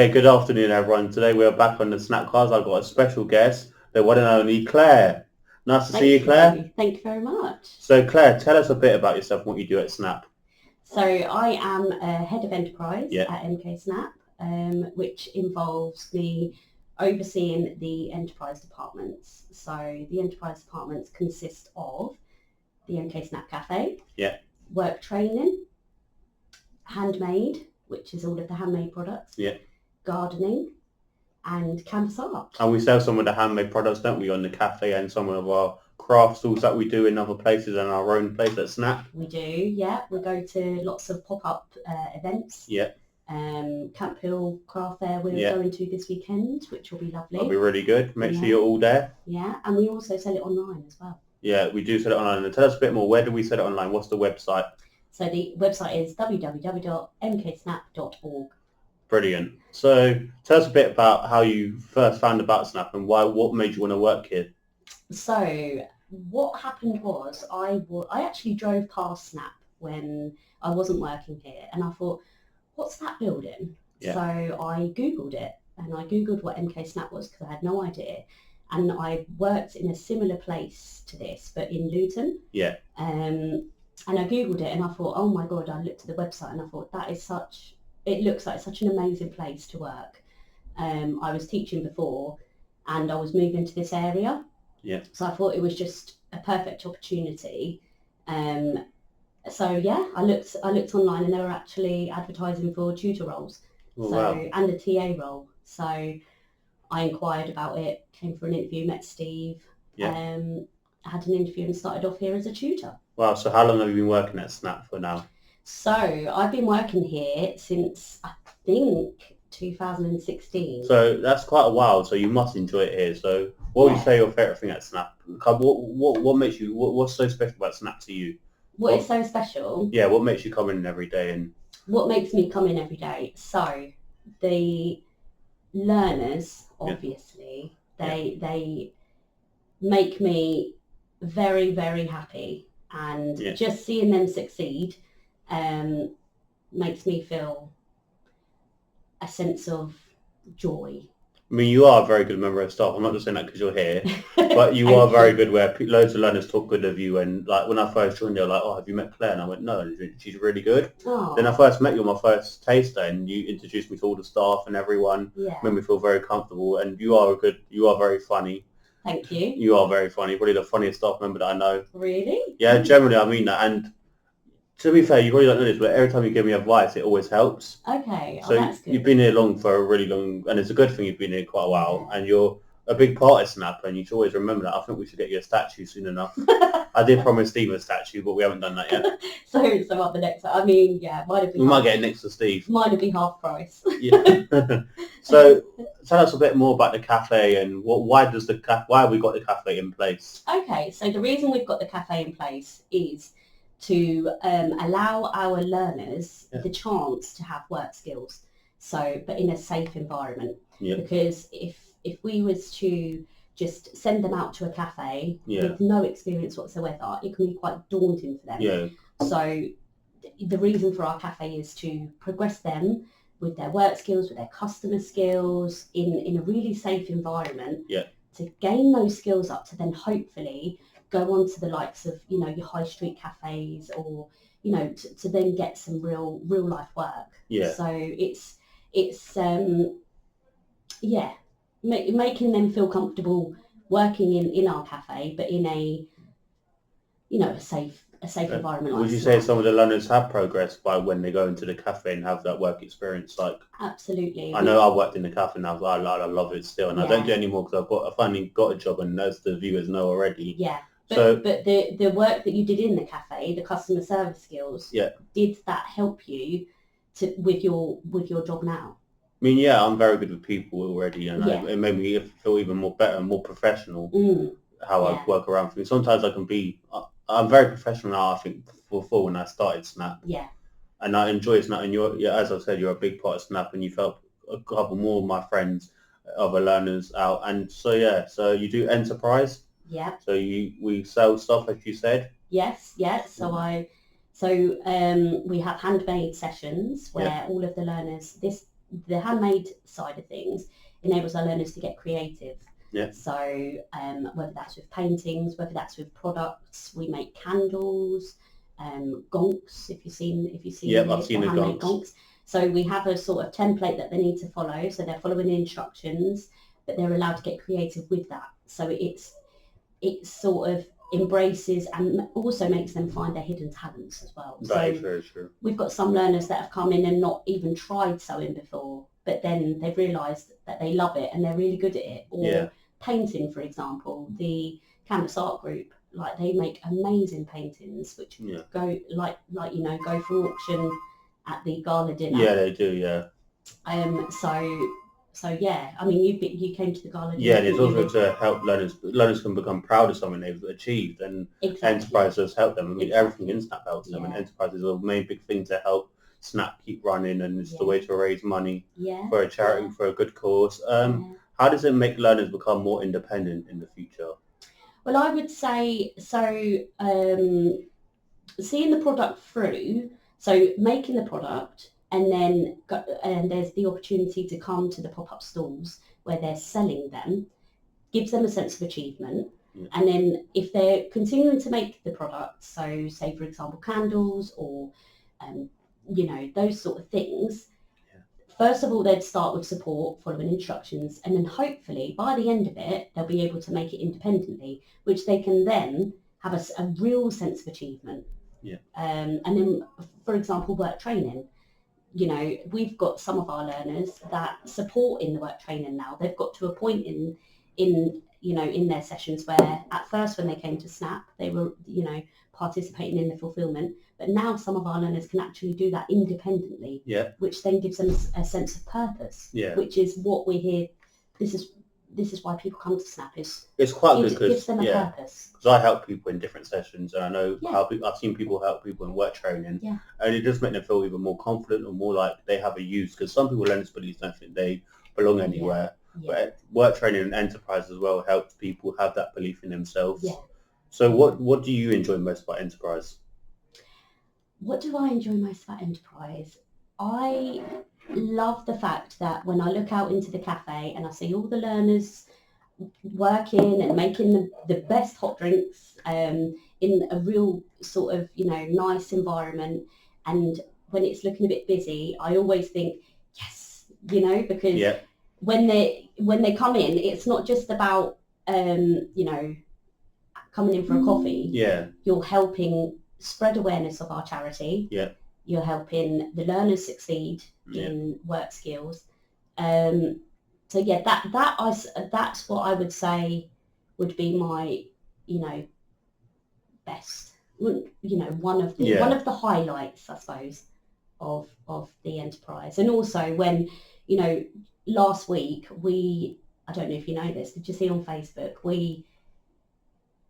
Okay, good afternoon, everyone. Today we are back on the SNAPcast. I've got a special guest, the one and only Claire. Nice to see you, Claire. Thank you very much. So, Claire, tell us a bit about yourself and what you do at Snap. So I am a head of enterprise at MK Snap, which involves me overseeing the enterprise departments. So the enterprise departments consist of the MK Snap Cafe, work training, handmade, which is all of the handmade products, gardening, and canvas art. And we sell some of the handmade products, don't we, on the cafe, and some of our craft stalls that we do in other places and our own place at Snap. We do, yeah. We go to lots of pop-up events. Yeah. Camp Hill Craft Fair we're going to this weekend, which will be lovely. That'll be really good. Make sure you're all there. Yeah, and we also sell it online as well. Yeah, we do sell it online. And tell us a bit more. Where do we sell it online? What's the website? So the website is www.mksnap.org. Brilliant. So tell us a bit about how you first found about Snap and what made you want to work here. So what happened was I actually drove past Snap when I wasn't working here, and I thought, what's that building? Yeah. So I Googled it, and I Googled what MK Snap was because I had no idea. And I worked in a similar place to this, but in Luton. Yeah. And I Googled it, and I thought, oh my God, I looked at the website and I thought, it looks like such an amazing place to work. I was teaching before and I was moving to this area. Yeah. So I thought it was just a perfect opportunity. So yeah, I looked online and they were actually advertising for tutor roles. And a TA role. So I inquired about it, came for an interview, met Steve. Yeah. I had an interview and started off here as a tutor. Wow, so how long have you been working at Snap for now? So I've been working here since, I think, 2016. So that's quite a while, so you must enjoy it here. So what would you say your favourite thing at Snap? What makes you, what's so special about Snap to you? What is so special? Yeah, what makes you come in every day? And what makes me come in every day? So the learners, obviously, they make me very, very happy, and just seeing them succeed makes me feel a sense of joy. I mean, you are a very good member of staff. I'm not just saying that because you're here, but you are very good where loads of learners talk good of you. And like when I first joined, they were like, oh, have you met Claire? And I went, no, she's really good. Oh. Then I first met you on my first taster, and you introduced me to all the staff and everyone. Yeah. Made me feel very comfortable, and you are very funny. Thank you. You are very funny. Probably the funniest staff member that I know. Really? Yeah, generally I mean that. And to be fair, you probably don't know this, but every time you give me advice, it always helps. Okay, so that's good. You've been here for a really long, and it's a good thing you've been here quite a while, and you're a big part of Snap, and you should always remember that. I think we should get you a statue soon enough. I did promise Steve a statue, but we haven't done that yet. so up the next, I mean, yeah, we might get it next to Steve. Mine would be half price. Yeah. So tell us a bit more about the cafe and why have we got the cafe in place? Okay, so the reason we've got the cafe in place is to allow our learners the chance to have work skills, but in a safe environment. Yeah. Because if we was to just send them out to a cafe with no experience whatsoever, it can be quite daunting for them. Yeah. So the reason for our cafe is to progress them with their work skills, with their customer skills, in a really safe environment. Yeah. To gain those skills up to then hopefully go on to the likes of, your high street cafes, or, to then get some real life work. Yeah. So it's making them feel comfortable working in our cafe, but in a safe environment. Would you say some of the learners have progressed by when they go into the cafe and have that work experience? Like, absolutely. I know I've worked in the cafe and I love it still, and I don't do it anymore because I finally got a job, and as the viewers know already. Yeah. But the work that you did in the cafe, the customer service skills, did that help you with your job now? I mean, I'm very good with people already, and it made me feel even more better and more professional how I work around things. Sometimes I'm very professional now, I think, before when I started Snap. Yeah. And I enjoy Snap, and as I said, you're a big part of Snap, and you've helped a couple more of my friends, other learners out, and so you do enterprise. Yeah. So we sell stuff, as you said. Yes. So we have handmade sessions where all of the learners. the handmade side of things enables our learners to get creative. Yeah. So whether that's with paintings, whether that's with products, we make candles, gonks. If you've seen I've seen the gonks. So we have a sort of template that they need to follow. So they're following the instructions, but they're allowed to get creative with that. So it sort of embraces and also makes them find their hidden talents as well. That is very true. We've got some learners that have come in and not even tried sewing before, but then they've realised that they love it and they're really good at it. Or painting, for example, the Canvas Art Group, like they make amazing paintings which go go for auction at the gala dinner. Yeah, they do. Yeah. So yeah, I mean, you came to the gala dinner. Yeah, and it's also to help learners. Learners can become proud of something they've achieved, and enterprises help them. I mean, everything in Snap helps them, and enterprises are a main big thing to help Snap keep running, and it's the way to raise money for a charity, for a good cause. How does it make learners become more independent in the future? Well, I would say so. Seeing the product through, so making the product, and then there's the opportunity to come to the pop-up stalls where they're selling them, gives them a sense of achievement. And then if they're continuing to make the product, so say for example candles or those sort of things, first of all they'd start with support, following instructions, and then hopefully by the end of it they'll be able to make it independently, which they can then have a real sense of achievement. And then for example work training, we've got some of our learners that support in the work training now. They've got to a point in their sessions where at first when they came to Snap they were participating in the fulfillment, but now some of our learners can actually do that independently, which then gives them a sense of purpose, which is what we hear. This is why people come to Snap. It's quite good because gives them a purpose. Because I help people in different sessions, and I know I've seen people help people in work training, and it just makes them feel even more confident or more like they have a use. Because some people learn disabilities don't think they belong anywhere, but work training and enterprise as well helps people have that belief in themselves. So what do you enjoy most about enterprise? What do I enjoy most about enterprise? I love the fact that when I look out into the cafe and I see all the learners working and making the best hot drinks in a real sort of nice environment, and when it's looking a bit busy, I always think yes, because when they come in, it's not just about coming in for a coffee. You're helping spread awareness of our charity. You're helping the learners succeed in work skills. So that's what I would say would be my best, one of the highlights, I suppose, of the enterprise. And also when last week I don't know if you know this, did you see on Facebook, we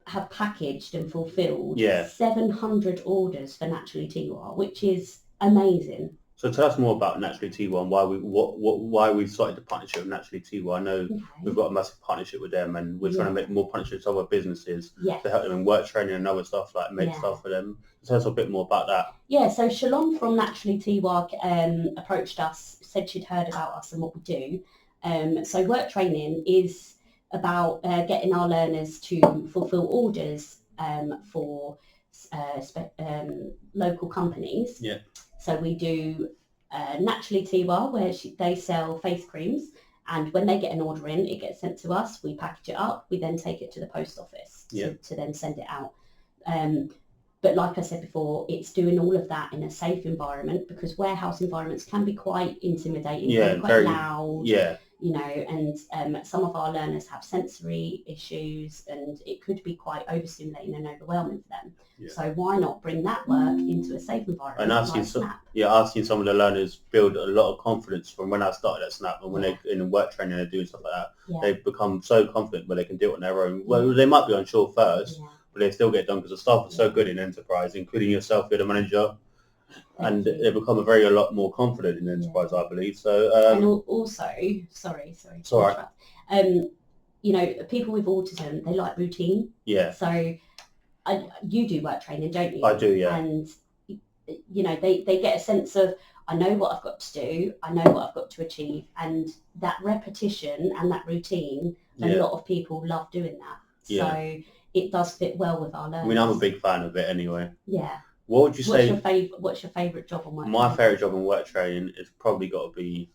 have packaged and fulfilled 700 orders for Naturally Tiwa, which is amazing. So tell us more about Naturally Tiwa and why we started the partnership with Naturally Tiwa. I know we've got a massive partnership with them, and we're trying to make more partnerships with other businesses to help them in work training and other stuff, like make stuff for them. Tell us a bit more about that. So Shalom from Naturally Tiwa approached us, said she'd heard about us and what we do. So work training is about getting our learners to fulfill orders for local companies. So we do Naturally Tiwa, where they sell face creams, and when they get an order in, it gets sent to us. We package it up. We then take it to the post office to then send it out. But like I said before, it's doing all of that in a safe environment, because warehouse environments can be quite intimidating, quite very loud. And some of our learners have sensory issues, and it could be quite overstimulating and overwhelming for them. So why not bring that work into a safe environment? And I've seen some of the learners build a lot of confidence from when I started at Snap, and when they in work training and doing stuff like that, they've become so confident where they can do it on their own. Well, they might be unsure first, but they still get done because the staff are so good in enterprise, including yourself, you're the manager. And they become a lot more confident in enterprise, I believe. So, and also, sorry. It's all right. People with autism, they like routine. So, you do work training, don't you? I do, yeah. And they get a sense of, I know what I've got to do, I know what I've got to achieve, and that repetition and that routine, a lot of people love doing that. So it does fit well with our learners. I mean, I'm a big fan of it anyway. Yeah. What would you say? What's your favourite job on work My favourite job on work training is probably got to be,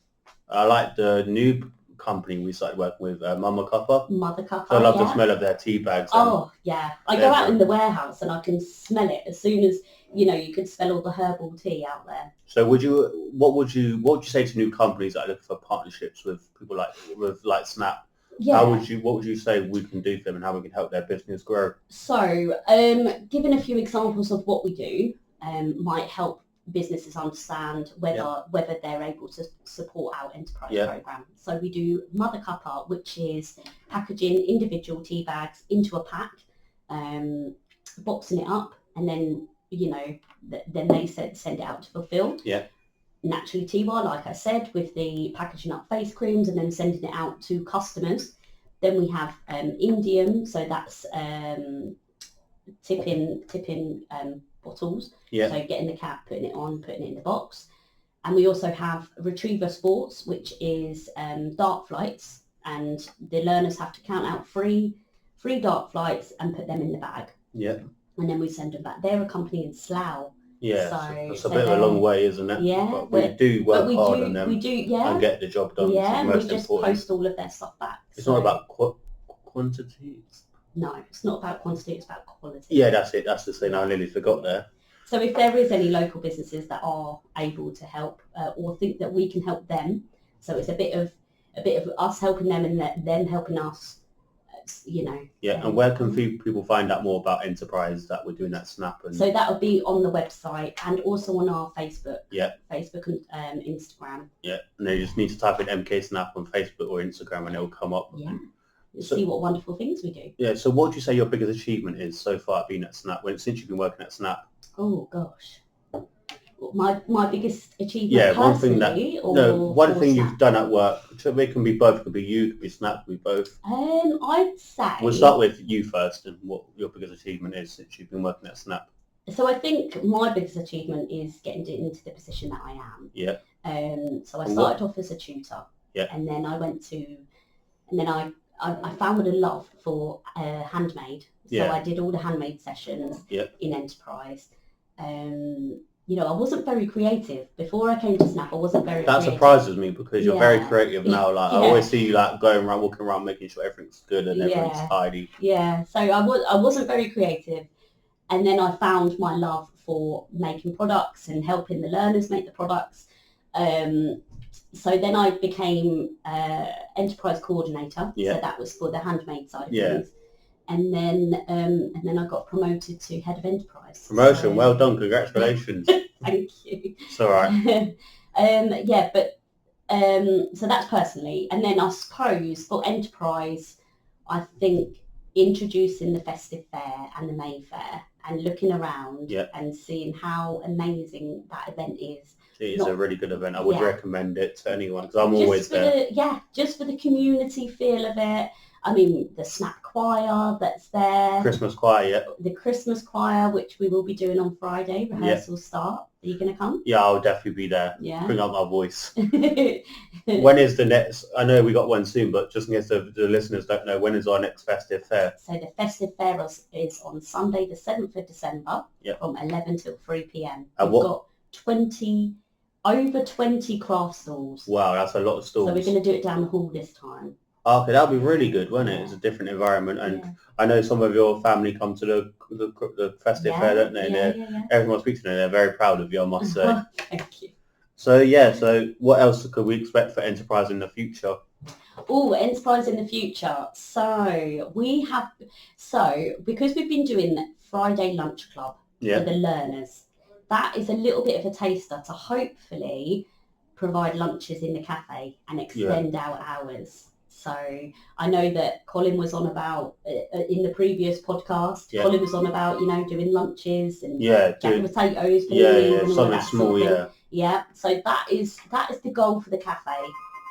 I like the new company we started working with, Mother Cuppa. So I love the smell of their tea bags. Oh, yeah. I go out in the warehouse and I can smell it as soon as, you can smell all the herbal tea out there. So what would you say to new companies that are looking for partnerships with people like Snap? Yeah. What would you say we can do for them and how we can help their business grow? So, giving a few examples of what we do might help businesses understand whether they're able to support our enterprise program. So we do Mother Cuppa, which is packaging individual tea bags into a pack, boxing it up, and then then they send it out to fulfill. Yeah. Naturally Tiwa, like I said, with the packaging up face creams and then sending it out to customers. Then we have Indium, so that's tipping bottles. Yeah. So getting the cap, putting it on, putting it in the box. And we also have Retriever Sports, which is dart flights, and the learners have to count out three dart flights and put them in the bag. Yeah. And then we send them back. They're a company in Slough. Yeah, so it's a bit of a long way, isn't it? Yeah, but we do work hard on them. We do, yeah. And get the job done. Yeah, and we just important. post all of their stuff back. It's not about quantity. No, it's not about quantity, it's about quality. Yeah, that's it. That's the thing I nearly forgot there. So if there is any local businesses that are able to help or think that we can help them, so it's a bit of us helping them and them helping us, Yeah, and where can people find out more about enterprise that we're doing at Snap? So that will be on the website and also on our Facebook. Yeah. Facebook and Instagram. Yeah, and they just need to type in MK Snap on Facebook or Instagram and it'll come up. Yeah. See what wonderful things we do. Yeah, so what would you say your biggest achievement is so far being at Snap, since you've been working at Snap? Oh, gosh. My biggest achievement personally? One thing you've done at work. It can be both. It could be you, it could be Snap, it could be both. I'd say... We'll start with you first and what your biggest achievement is since you've been working at Snap. So I think my biggest achievement is getting into the position that I am. Yeah. So I started off as a tutor. Yeah. And then I found a love for handmade. So I did all the handmade sessions in enterprise. I wasn't very creative. Before I came to Snap, I wasn't very creative. That surprises me because you're very creative now. Like I always see you like going around, walking around, making sure everything's good and everything's tidy. Yeah, so I wasn't very creative. And then I found my love for making products and helping the learners make the products. So then I became enterprise coordinator. Yeah. So that was for the handmade side of things. And then I got promoted to head of enterprise. Promotion, well done, congratulations. Thank you. It's all right. So that's personally. And then I suppose for enterprise, I think introducing the festive fair and the May fair and looking around and seeing how amazing that event is. It is a really good event. I would recommend it to anyone because I'm always there. Just for the community feel of it. I mean, the Snap choir that's there. Christmas choir, yeah. The Christmas choir, which we will be doing on Friday. Rehearsals start. Are you going to come? Yeah, I'll definitely be there. Yeah. Bring up my voice. When is the next? I know we got one soon, but just in case the listeners don't know, when is our next festive fair? So the festive fair is on Sunday, the 7th of December, from 11 till 3 p.m. We've got over 20 craft stalls. Wow, that's a lot of stalls. So we're going to do it down the hall this time. Okay, that'll be really good, won't it? It's a different environment, and I know some of your family come to the festive fair, don't they? Everyone speaks to them. They're very proud of you, I must say. Thank you. So what else could we expect for enterprise in the future? Oh, enterprise in the future. So because we've been doing Friday lunch club for the learners, that is a little bit of a taster to hopefully provide lunches in the cafe and extend our hours. So I know that Colin was on about in the previous podcast. Yeah. Colin was on about doing lunches and jacket potatoes. Something small. Yeah. So that is the goal for the cafe.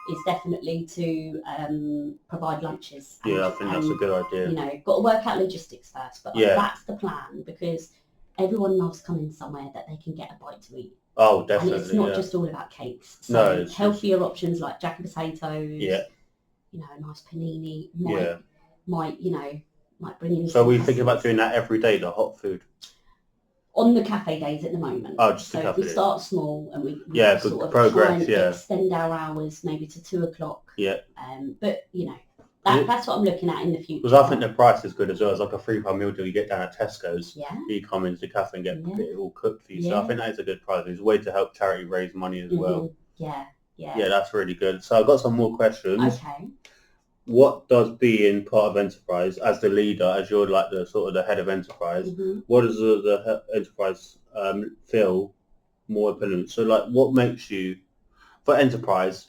Is definitely to provide lunches. I think that's a good idea. Got to work out logistics first, but that's the plan because everyone loves coming somewhere that they can get a bite to eat. Oh, definitely. And it's not just all about cakes. So no, it's healthier options like jack and potatoes. Yeah. You know, a nice panini might bring in. So we're thinking about doing that every day, the hot food. On the cafe days at the moment. Oh, just so the cafe we start small and we good sort of progress, try and extend our hours maybe to 2:00. Yeah. But you know, that's what I'm looking at in the future. Because I think the price is good as well. It's like a £3 meal deal you get down at Tesco's. Yeah. You come into the cafe and get it all cooked for you. So I think that is a good price. It's a way to help charity raise money as well. Yeah. Yeah, that's really good. So I've got some more questions. Okay. What does being part of enterprise as the leader, as you're like the sort of the head of enterprise, what does the enterprise feel more appealing? So like, what makes you for enterprise?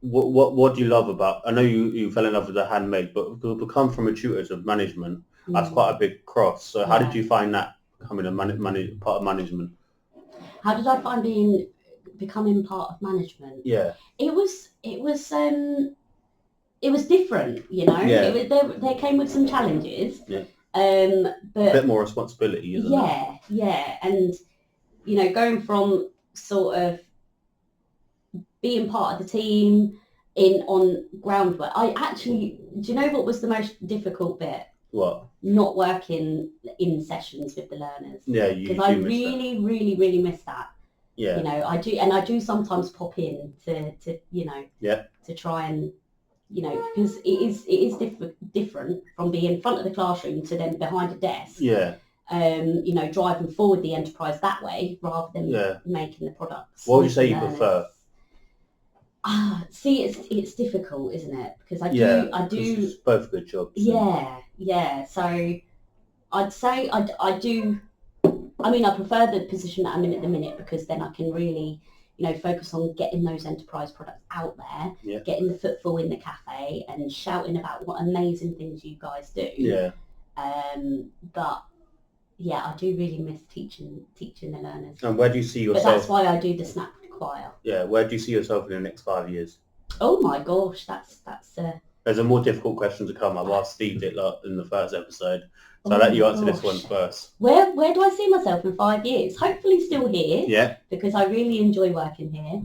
What do you love about? I know you fell in love with the handmade, but to become from a tutor to management, that's quite a big cross. So how did you find that becoming a part of management? How did I find becoming part of management? Yeah, it was different, you know. Yeah. They came with some challenges. Yeah. But a bit more responsibility, isn't it? Yeah, and you know, going from sort of being part of the team on groundwork. Do you know what was the most difficult bit? What? Not working in sessions with the learners. Yeah, because I really miss that. Yeah. You know, I do sometimes pop in to you know, to try and, you know, because it is different from being in front of the classroom to then behind a desk. Yeah. You know, driving forward the enterprise that way rather than making the products. What would you say you prefer? See, it's difficult, isn't it? Because I do. It's both good jobs. Yeah. So I'd say I do. I mean, I prefer the position that I'm in at the minute because then I can really, you know, focus on getting those enterprise products out there, getting the footfall in the cafe and shouting about what amazing things you guys do. Yeah. But yeah, I do really miss teaching the learners. And where do you see yourself? But that's why I do the Snap choir. Yeah, where do you see yourself in the next 5 years? Oh my gosh, that's. There's a more difficult question to come. I've asked Steve it in the first episode. So I'll let you answer this one first. Where do I see myself in 5 years? Hopefully still here. Yeah. Because I really enjoy working here.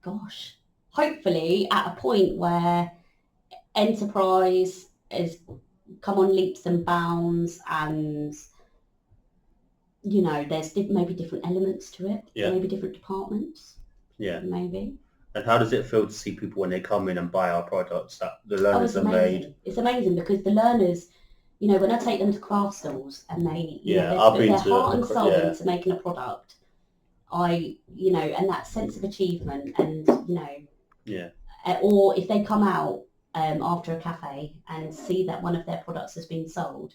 Gosh. Hopefully at a point where enterprise has come on leaps and bounds and, you know, there's maybe different elements to it. Yeah. Maybe different departments. Yeah. Maybe. And how does it feel to see people when they come in and buy our products that the learners have made? It's amazing because the learners, you know, when I take them to craft stalls and they, you know, I've put been their to heart and soul into making a product, you know, and that sense of achievement and, you know, or if they come out after a cafe and see that one of their products has been sold,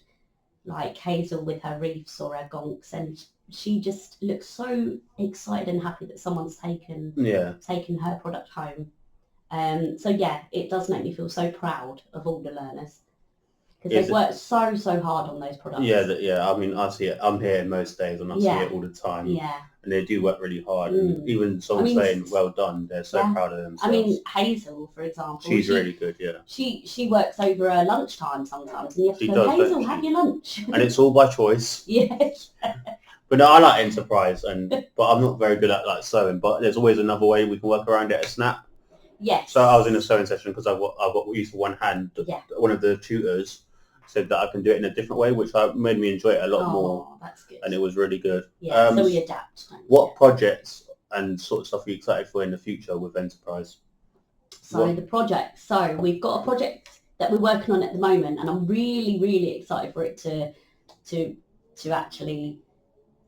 like Hazel with her reefs or her gonks, and she just looks so excited and happy that someone's taken her product home. So yeah, it does make me feel so proud of all the learners because they've worked so hard on those products. Yeah. I mean, I see it. I'm here most days and I see it all the time. Yeah. And they do work really hard. And even someone saying, well done, they're so proud of themselves. I mean, Hazel, for example. She's really good, yeah. She works over her lunchtime sometimes and you have to go, Hazel, have your lunch. And it's all by choice. Yeah. But no, I like enterprise, but I'm not very good at like sewing. But there's always another way we can work around it at Snap. Yes. So I was in a sewing session because I've got use for one hand. One of the tutors said that I can do it in a different way, which made me enjoy it a lot more. That's good. And it was really good. Yeah. So we adapt. What projects and sort of stuff are you excited for in the future with enterprise? So the project. So we've got a project that we're working on at the moment, and I'm really excited for it to actually,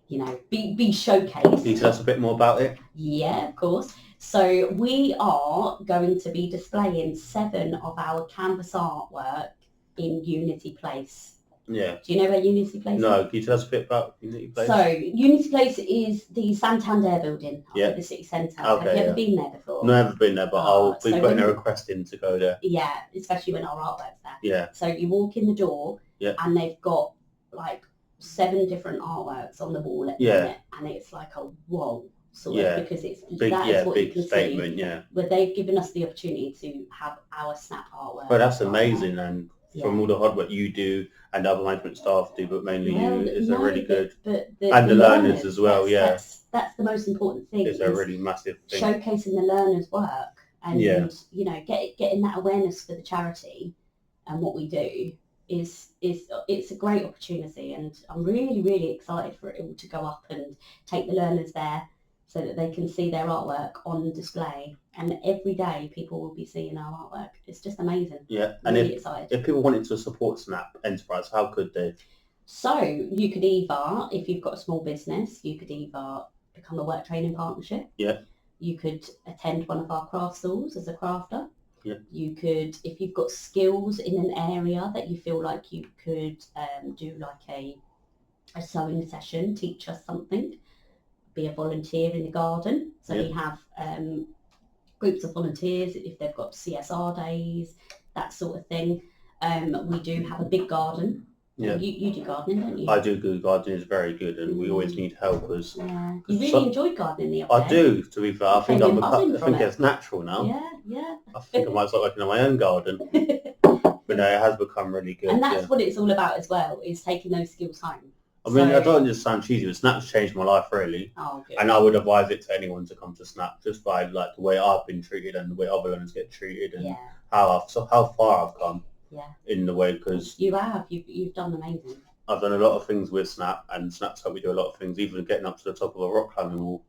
you know, be showcased. Can you tell us a bit more about it? Yeah, of course. So we are going to be displaying 7 of our canvas artwork in Unity Place. Yeah. Do you know where Unity Place is? No, can you tell us a bit about Unity Place? So Unity Place is the Santander building up at the city centre. Okay, Have you ever been there before? No, I've never been there, but I'll be putting a request in to go there. Yeah, especially when our artwork's there. Yeah. So you walk in the door and they've got like 7 different artworks on the wall at the minute, and it's like a whoa sort of, because it's big, that is what big you can statement, see. Where they've given us the opportunity to have our Snap artwork. But that's amazing, and from all the hard work you do and the other management staff do, but mainly you, is a really good, but and the learners as well. That's the most important thing. It's a really massive thing. Showcasing the learners' work and getting that awareness for the charity and what we do is it's a great opportunity, and I'm really, really excited for it all to go up and take the learners there so that they can see their artwork on display, and every day people will be seeing our artwork. It's just amazing. Yeah, and really excited. If people wanted to support Snap Enterprise, how could they? So you could either, if you've got a small business, you could either become a work training partnership. Yeah. You could attend one of our craft stalls as a crafter. Yeah. You could, if you've got skills in an area that you feel like you could do like a sewing session, teach us something, be a volunteer in the garden. So we have groups of volunteers if they've got CSR days, that sort of thing. We do have a big garden. Yeah. You do gardening, don't you? I do good. Gardening is very good, and we always need helpers. Yeah. You really enjoyed gardening the other day. I do, to be fair. I think it's natural now. Yeah. I think I might start working on my own garden. But no, it has become really good. And that's what it's all about as well, is taking those skills home. I mean, I don't just sound cheesy, but Snap's changed my life really. Oh, good. And I would advise it to anyone to come to Snap just by like the way I've been treated and the way other learners get treated and how far I've come. Yeah. In the way, because you've done amazing. I've done a lot of things with Snap, and Snap's helped me do a lot of things, even getting up to the top of a rock climbing wall.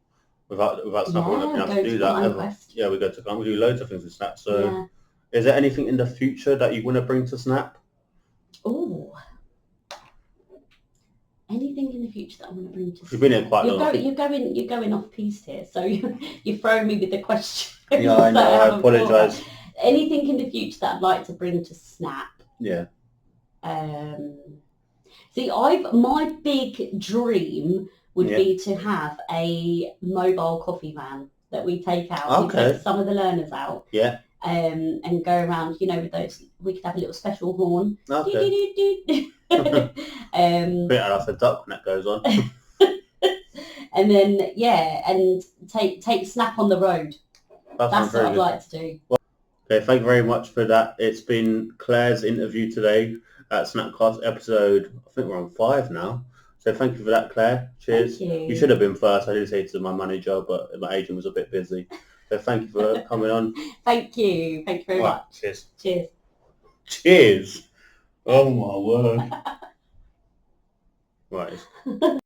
Without Snap, I wouldn't have been able to do that ever. Yeah, we do loads of things with Snap. So, is there anything in the future that you want to bring to Snap? Oh, anything in the future that I want to bring to Snap? You've been here quite long. You're going off piece here, so you're throwing me with the question. Yeah, I know. I apologise. Anything in the future that I'd like to bring to Snap? Yeah. See, my big dream would be to have a mobile coffee van that we take out. We take some of the learners out. Yeah. And go around, with those. We could have a little special horn. Okay. Bit like a duck when that goes on. And then and take Snap on the road. That's what I'd like to do. Okay, thank you very much for that. It's been Claire's interview today at SNAPcast episode, I think we're on 5 now. So thank you for that, Claire. Cheers. Thank you. You should have been first. I did say to my manager, but my agent was a bit busy. So thank you for coming on. Thank you. Thank you very much. Cheers. Cheers. Cheers. Oh my word. Right.